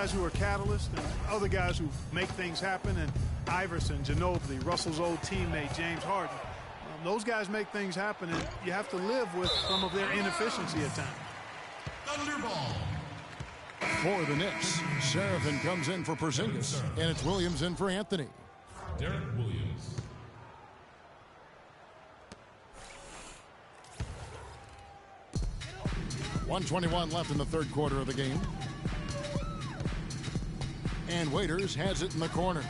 Guys who are catalysts and other guys who make things happen, and Iverson, Ginobili, Russell's old teammate, James Harden. Those guys make things happen, and you have to live with some of their inefficiency at times. Thunderball. For the Knicks, Seraphin comes in for Porzingis, and it's Williams in for Anthony. Derek Williams. .121 left in the third quarter of the game. And Waiters has it in the corner.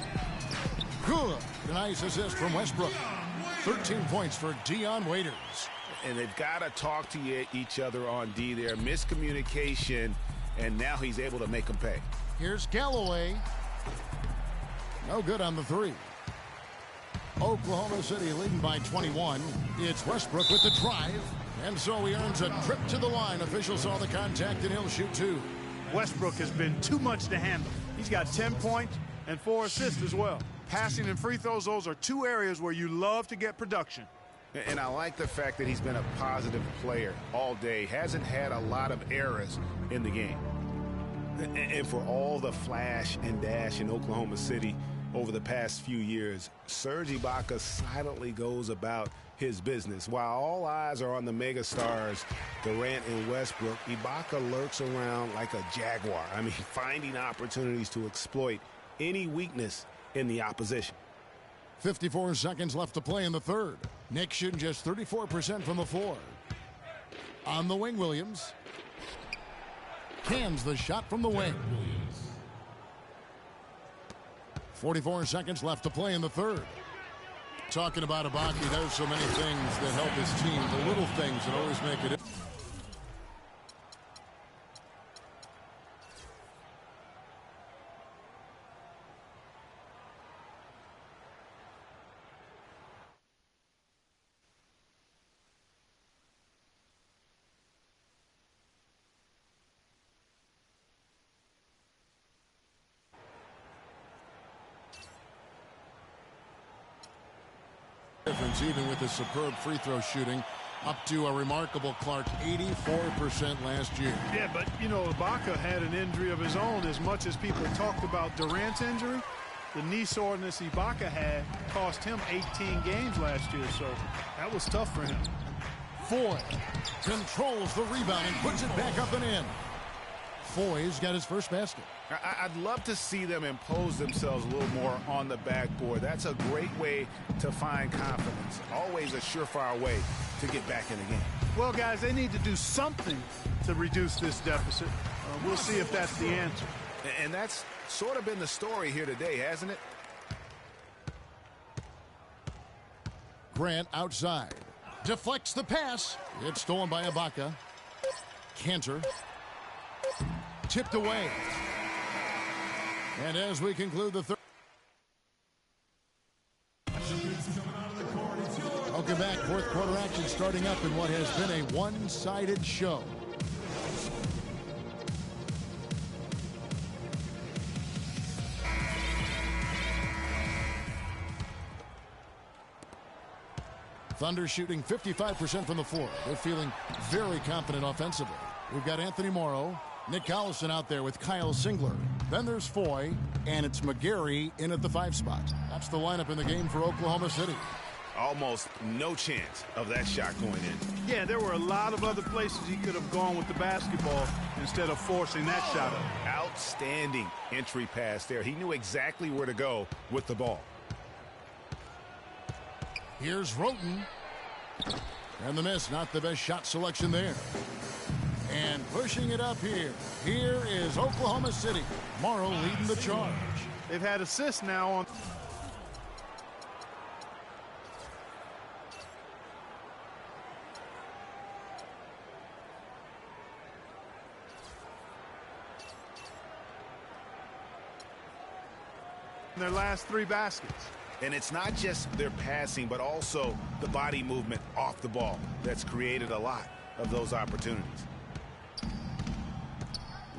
Good. A nice assist from Westbrook. 13 points for Dion Waiters. And they've got to talk to each other on D there. Miscommunication, and now he's able to make them pay. Here's Galloway. No good on the three. Oklahoma City leading by 21. It's Westbrook with the drive. And so he earns a trip to the line. Officials saw the contact, and he'll shoot two. Westbrook has been too much to handle. He's got 10 points and 4 assists as well. Passing and free throws, those are two areas where you love to get production. And I like the fact that he's been a positive player all day. Hasn't had a lot of errors in the game. And for all the flash and dash in Oklahoma City over the past few years, Serge Ibaka silently goes about his business. While all eyes are on the megastars, Durant and Westbrook, Ibaka lurks around like a jaguar. I mean, finding opportunities to exploit any weakness in the opposition. 54 seconds left to play in the third. Knicks shooting just 34% from the floor. On the wing, Williams. Cans the shot from the wing. 44 seconds left to play in the third. Talking about Ibaka, he does so many things that help his team. The little things that always make it. Difference even with his superb free throw shooting, up to a remarkable Clark 84% last year. Yeah, but you know, Ibaka had an injury of his own. As much as people talked about Durant's injury, the knee soreness Ibaka had cost him 18 games last year, so that was tough for him. Foy controls the rebound and puts it back up and in. Foy's got his first basket. I'd love to see them impose themselves a little more on the backboard. That's a great way to find confidence. Always a surefire way to get back in the game. Well, guys, they need to do something to reduce this deficit. We'll see if that's the answer. And that's sort of been the story here today, hasn't it? Grant outside. Deflects the pass. It's stolen by Ibaka. Cantor. Tipped away. And as we conclude the third. Welcome back. Fourth quarter action starting up in what has been a one-sided show. Thunder shooting 55% from the floor. They're feeling very confident offensively. We've got Anthony Morrow, Nick Collison out there with Kyle Singler. Then there's Foy, and it's McGarry in at the 5 spot. That's the lineup in the game for Oklahoma City. Almost no chance of that shot going in. Yeah, there were a lot of other places he could have gone with the basketball instead of forcing that shot up. Outstanding entry pass there. He knew exactly where to go with the ball. Here's Roten. And the miss, not the best shot selection there. And pushing it up here. Here is Oklahoma City. Morrow leading the charge. They've had assists now on. Their last 3 baskets. And it's not just their passing, but also the body movement off the ball that's created a lot of those opportunities.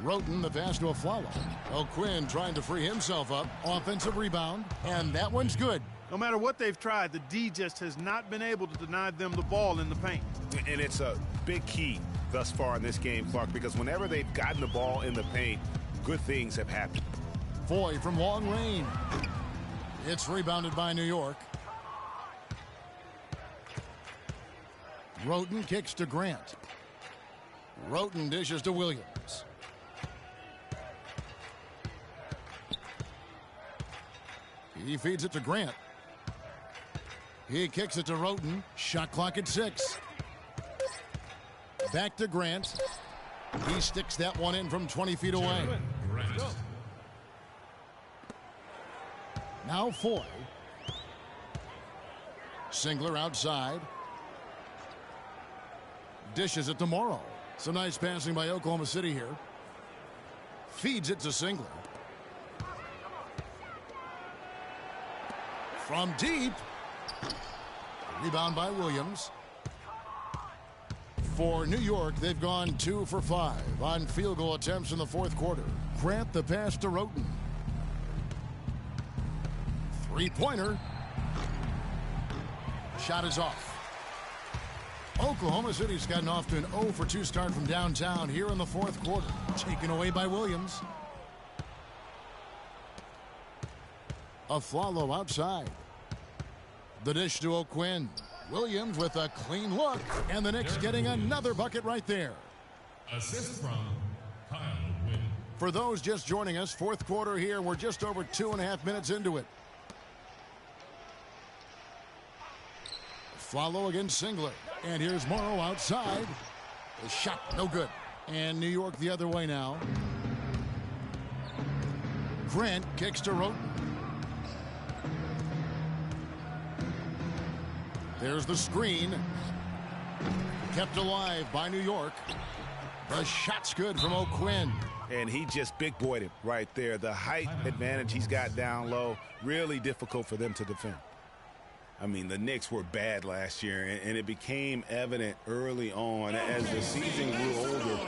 Roten, the pass to Afflalo. O'Quinn trying to free himself up. Offensive rebound, and that one's good. No matter what they've tried, the D just has not been able to deny them the ball in the paint. And it's a big key thus far in this game, Clark, because whenever they've gotten the ball in the paint, good things have happened. Foy from long range. It's rebounded by New York. Roten kicks to Grant. Roten dishes to Williams. He feeds it to Grant. He kicks it to Roten. Shot clock at 6. Back to Grant. He sticks that one in from 20 feet away. Now Foy. Singler outside. Dishes it to Morrow. Some nice passing by Oklahoma City here. Feeds it to Singler. From deep. Rebound by Williams. For New York, they've gone 2 for 5 on field goal attempts in the fourth quarter. Grant the pass to Roten. Three-pointer. Shot is off. Oklahoma City's gotten off to an 0 for 2 start from downtown here in the fourth quarter. Taken away by Williams. Aflalo outside. The dish to O'Quinn. Williams with a clean look. And the Knicks getting another bucket right there. Assist from Kyle Wynn. For those just joining us, fourth quarter here. We're just over 2.5 minutes into it. Aflalo against Singler. And here's Morrow outside. The shot, no good. And New York the other way now. Grant kicks to Roten. There's the screen. Kept alive by New York. The shot's good from O'Quinn. And he just big-boyed it right there. The height advantage he's got down low, really difficult for them to defend. I mean, the Knicks were bad last year, and it became evident early on as the season grew older,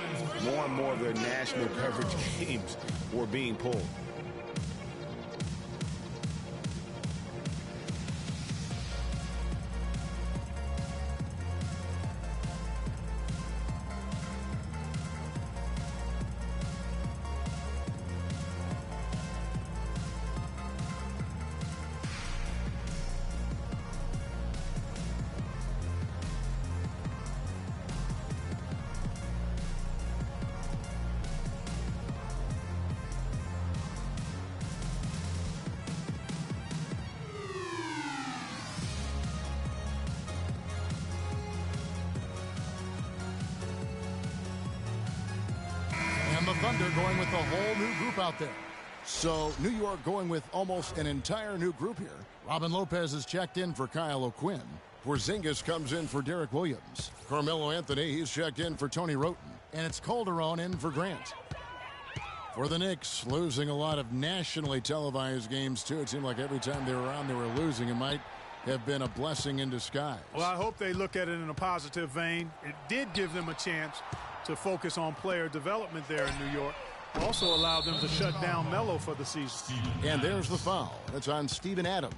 more and more of their national coverage games were being pulled. The Thunder going with a whole new group out there. So New York going with almost an entire new group here. Robin Lopez is checked in for Kyle O'Quinn. Porzingis comes in for Derek Williams. Carmelo Anthony, he's checked in for Tony Roten. And it's Calderon in for Grant. For the Knicks, losing a lot of nationally televised games, too. It seemed like every time they were on, they were losing. It might have been a blessing in disguise. Well, I hope they look at it in a positive vein. It did give them a chance to focus on player development there in New York. Also allowed them to shut down Melo for the season. And there's the foul. That's on Steven Adams.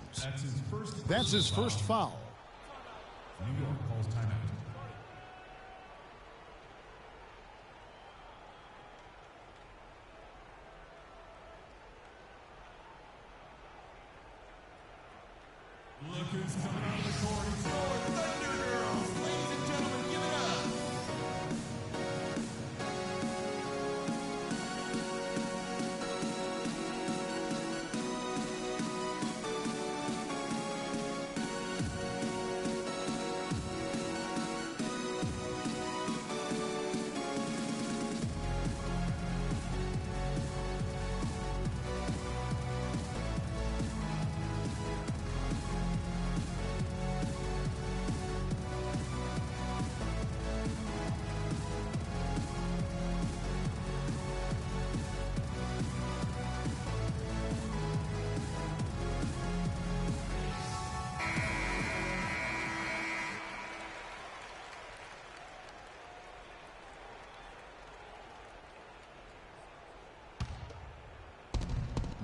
That's his first foul. New York calls timeout. Look who's coming out of the court. It's the Thunder Girls. Ladies and gentlemen, give it up.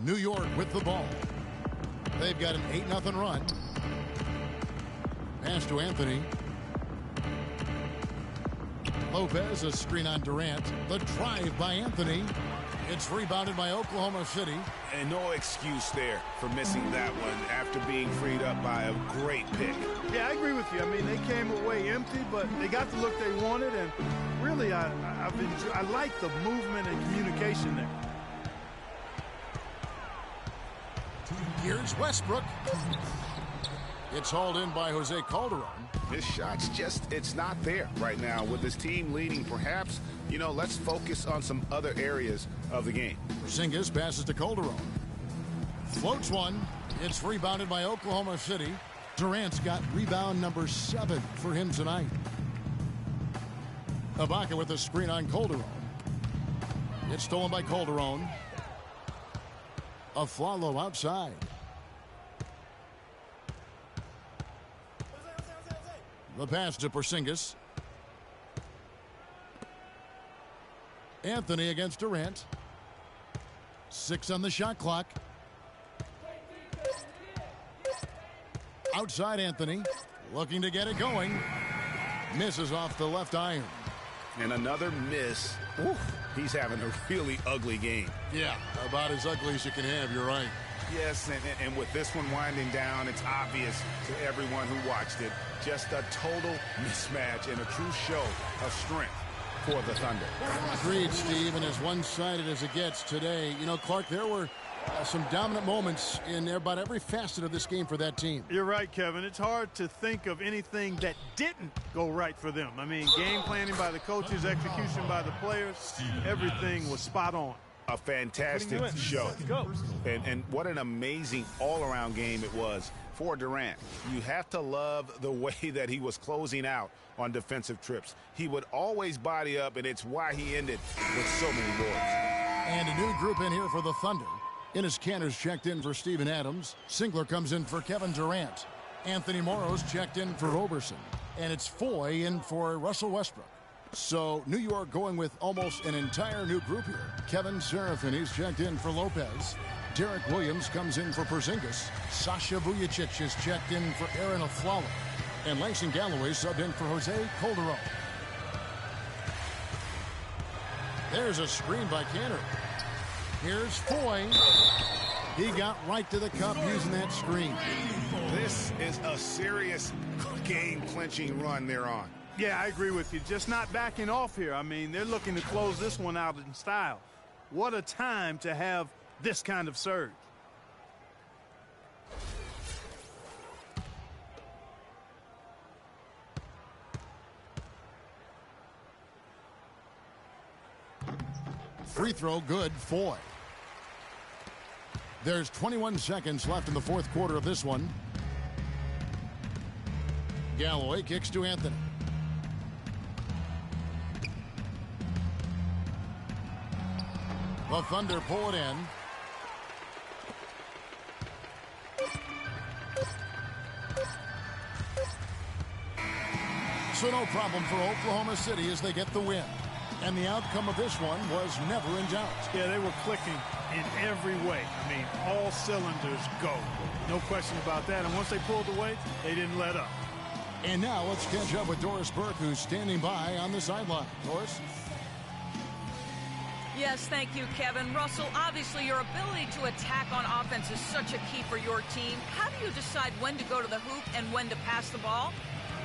New York with the ball. They've got an 8-0 run. Pass to Anthony. Lopez, a screen on Durant. The drive by Anthony. It's rebounded by Oklahoma City. And no excuse there for missing that one after being freed up by a great pick. Yeah, I agree with you. I mean, they came away empty, but they got the look they wanted, and really, I like the movement and communication there. Here's Westbrook. It's hauled in by Jose Calderon. His shot's just, it's not there right now. With his team leading, perhaps, you know, let's focus on some other areas of the game. Porzingis passes to Calderon. Floats one. It's rebounded by Oklahoma City. Durant's got rebound number 7 for him tonight. Ibaka with a screen on Calderon. It's stolen by Calderon. Aflalo outside. The pass to Porzingis. Anthony against Durant. 6 on the shot clock. Outside Anthony. Looking to get it going. Misses off the left iron. And another miss. Oof, he's having a really ugly game. Yeah, about as ugly as you can have, you're right. Yes, and with this one winding down, it's obvious to everyone who watched it. Just a total mismatch and a true show of strength for the Thunder. Agreed, Steve, and as one-sided as it gets today. You know, Clark, there were some dominant moments in about every facet of this game for that team. You're right, Kevin. It's hard to think of anything that didn't go right for them. I mean, game planning by the coaches, execution by the players, everything was spot on. A fantastic show. And what an amazing all-around game it was for Durant. You have to love the way that he was closing out on defensive trips. He would always body up, and it's why he ended with so many boards. And a new group in here for the Thunder. Enes Kanter's checked in for Steven Adams. Singler comes in for Kevin Durant. Anthony Morrow's checked in for Roberson. And it's Foy in for Russell Westbrook. So New York going with almost an entire new group here. Kevin Serafin, he's checked in for Lopez. Derek Williams comes in for Porzingis. Sasha Vujacic is checked in for Aaron Aflalo. And Langston Galloway subbed in for Jose Calderon. There's a screen by Kanter. Here's Foy. He got right to the cup using that screen. This is a serious game-clinching run they're on. Yeah, I agree with you. Just not backing off here. I mean, they're looking to close this one out in style. What a time to have this kind of surge. Free throw good, Foy. There's 21 seconds left in the fourth quarter of this one. Galloway kicks to Anthony. The Thunder pull it in. So no problem for Oklahoma City as they get the win. And the outcome of this one was never in doubt. Yeah, they were clicking in every way. I mean, all cylinders go. No question about that. And once they pulled away, they didn't let up. And now let's catch up with Doris Burke, who's standing by on the sideline. Doris? Yes, thank you, Kevin. Russell, obviously your ability to attack on offense is such a key for your team. How do you decide when to go to the hoop and when to pass the ball?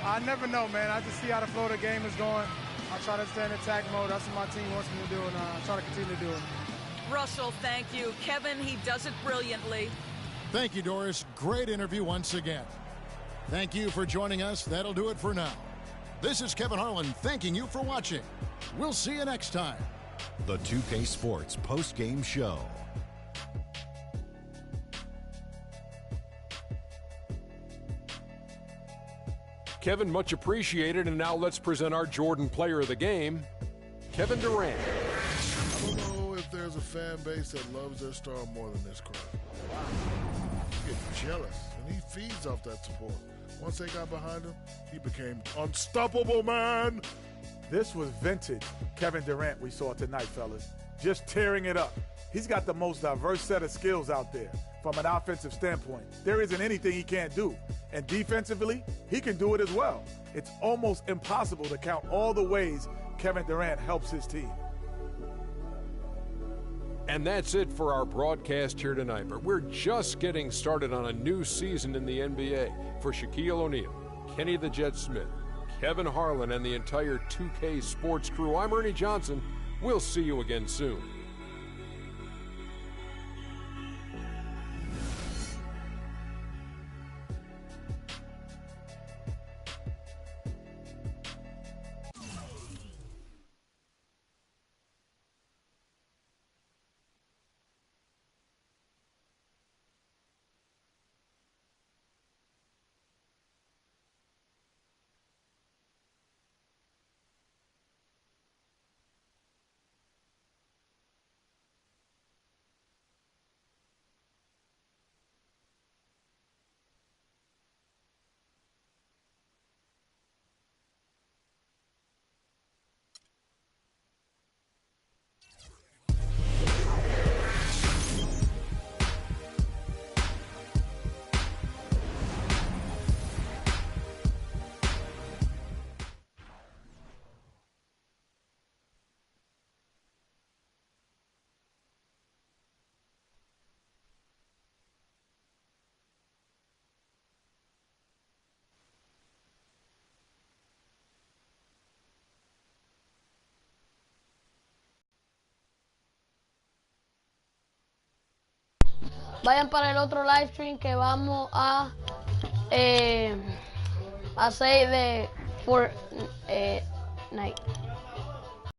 I never know, man. I just see how the flow of the game is going. I try to stay in attack mode. That's what my team wants me to do, and I try to continue to do it. Russell, thank you. Kevin, he does it brilliantly. Thank you, Doris. Great interview once again. Thank you for joining us. That'll do it for now. This is Kevin Harlan thanking you for watching. We'll see you next time. The 2K Sports post-game show. Kevin, much appreciated, and now let's present our Jordan player of the game, Kevin Durant. I don't know if there's a fan base that loves their star more than this crowd. You get jealous, and he feeds off that support. Once they got behind him, he became unstoppable, man. This was vintage Kevin Durant we saw tonight, fellas. Just tearing it up. He's got the most diverse set of skills out there from an offensive standpoint. There isn't anything he can't do. And defensively, he can do it as well. It's almost impossible to count all the ways Kevin Durant helps his team. And that's it for our broadcast here tonight. But we're just getting started on a new season in the NBA. For Shaquille O'Neal, Kenny the Jet Smith, Kevin Harlan, and the entire 2K Sports crew, I'm Ernie Johnson. We'll see you again soon. Vayan para el otro live stream que vamos a hacer de Fortnite.